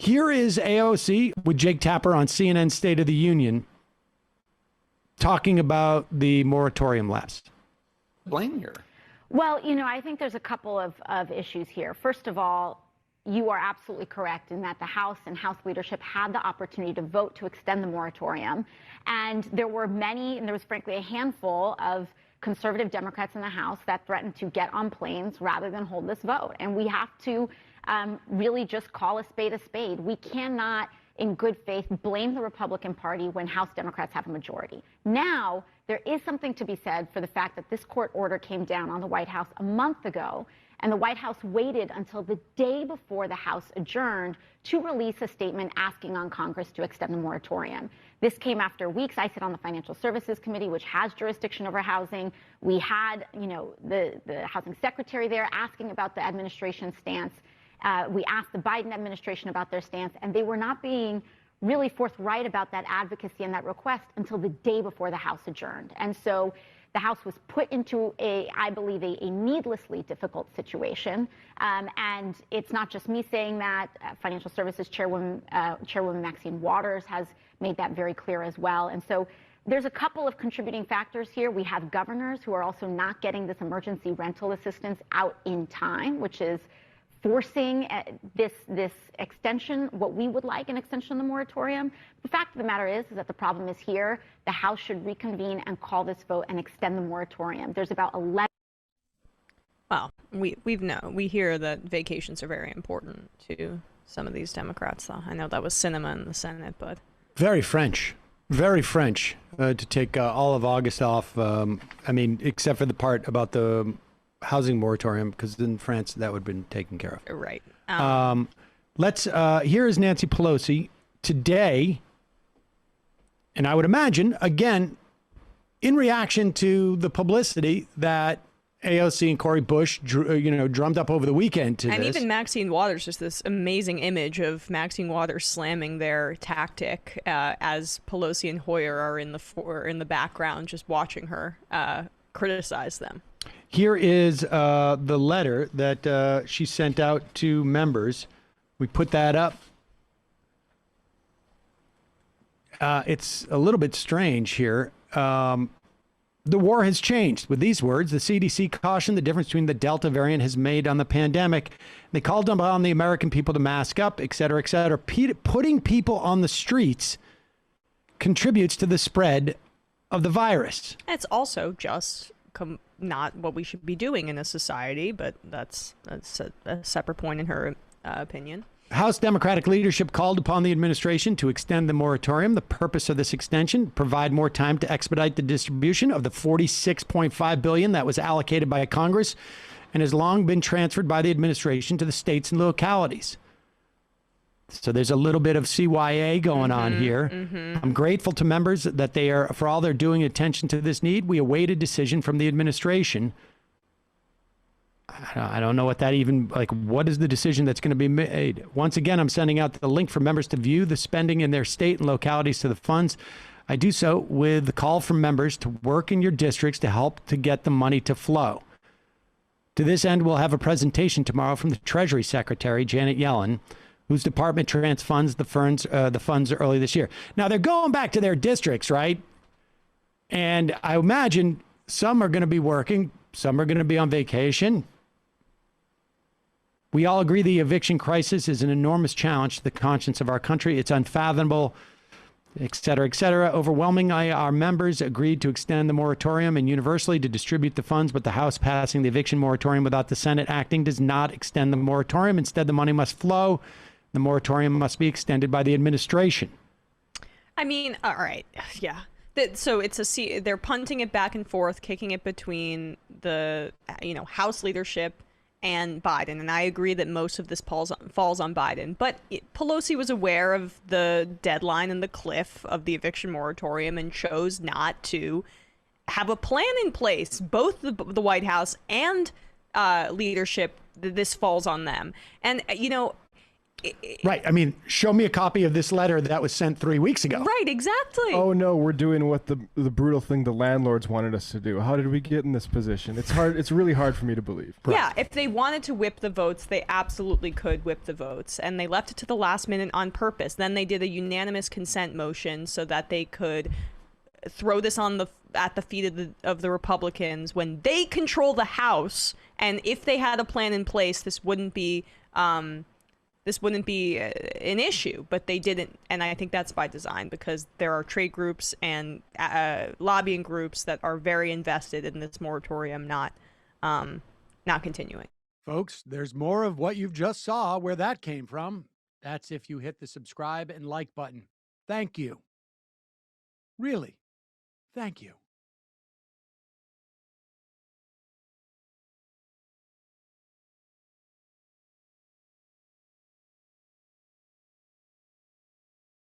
Here is AOC with Jake Tapper on CNN State of the Union talking about the moratorium lapse. Blame her. Well, I think there's a couple of issues here. First of all, you are absolutely correct in that the House and House leadership had the opportunity to vote to extend the moratorium. And there were many, and there was frankly a handful of conservative Democrats in the House that threatened to get on planes rather than hold this vote. And we have to really just call a spade a spade. We cannot, in good faith, blame the Republican Party when House Democrats have a majority. Now, there is something to be said for the fact that this court order came down on the White House a month ago, and the White House waited until the day before the House adjourned to release a statement asking on Congress to extend the moratorium. This came after weeks. I sit on the Financial Services Committee, which has jurisdiction over housing. We had, the housing secretary there asking about the administration's stance. We asked the Biden administration about their stance, and they were not being really forthright about that advocacy and that request until the day before the House adjourned. And so the House was put into I believe, a needlessly difficult situation. And it's not just me saying that. Financial Services Chairwoman Maxine Waters has made that very clear as well. And so there's a couple of contributing factors here. We have governors who are also not getting this emergency rental assistance out in time, which is forcing this extension, what we would like an extension of the moratorium. The fact of the matter is that the problem is here. The House should reconvene and call this vote and extend the moratorium. There's about 11. Well, we hear that vacations are very important to some of these Democrats. I know that was cinema in the Senate, but very French to take all of August off. Except for the part about the housing moratorium, because in France that would have been taken care of. Right. Here is Nancy Pelosi today, and I would imagine, again, in reaction to the publicity that AOC and Cori Bush, drummed up over the weekend to and this. Even Maxine Waters, just this amazing image of Maxine Waters slamming their tactic as Pelosi and Hoyer are in the background, just watching her criticize them. Here is the letter that she sent out to members. We put that up. It's a little bit strange here. The war has changed. With these words, the CDC cautioned the difference between the Delta variant has made on the pandemic. They called upon the American people to mask up, et cetera, et cetera. Putting people on the streets contributes to the spread of the virus. It's also just not what we should be doing in a society, but that's a separate point in her opinion. House Democratic leadership called upon the administration to extend the moratorium. The purpose of this extension, provide more time to expedite the distribution of the $46.5 billion that was allocated by Congress and has long been transferred by the administration to the states and localities. So there's a little bit of CYA going on here. I'm grateful to members that they are, for all they're doing attention to this need. We await a decision from the administration. I don't know what that even, what is the decision that's going to be made? Once again, I'm sending out the link for members to view the spending in their state and localities to the funds. I do so with the call from members to work in your districts to help to get the money to flow. To this end, we'll have a presentation tomorrow from the Treasury Secretary, Janet Yellen, whose department funds the funds early this year. Now, they're going back to their districts, right? And I imagine some are going to be working, some are going to be on vacation. We all agree the eviction crisis is an enormous challenge to the conscience of our country. It's unfathomable, et cetera, et cetera. Overwhelmingly, our members agreed to extend the moratorium and universally to distribute the funds, but the House passing the eviction moratorium without the Senate acting does not extend the moratorium. Instead, the money must flow. The moratorium must be extended by the administration. I mean, all right, yeah. So they're punting it back and forth, kicking it between the House leadership and Biden, and I agree that most of this falls on Biden. But Pelosi was aware of the deadline and the cliff of the eviction moratorium and chose not to have a plan in place. Both the White House and leadership, this falls on them. And Right. I mean, show me a copy of this letter that was sent 3 weeks ago. Right, exactly. Oh no, we're doing what the brutal thing the landlords wanted us to do. How did we get in this position? It's hard. It's really hard for me to believe. Right. Yeah, if they wanted to whip the votes, they absolutely could whip the votes, and they left it to the last minute on purpose. Then they did a unanimous consent motion so that they could throw this at the feet of the Republicans when they control the House. And if they had a plan in place, this wouldn't be an issue, but they didn't, and I think that's by design because there are trade groups and lobbying groups that are very invested in this moratorium not continuing. Folks, there's more of what you've just saw where that came from. That's if you hit the subscribe and like button. Thank you. Really, thank you.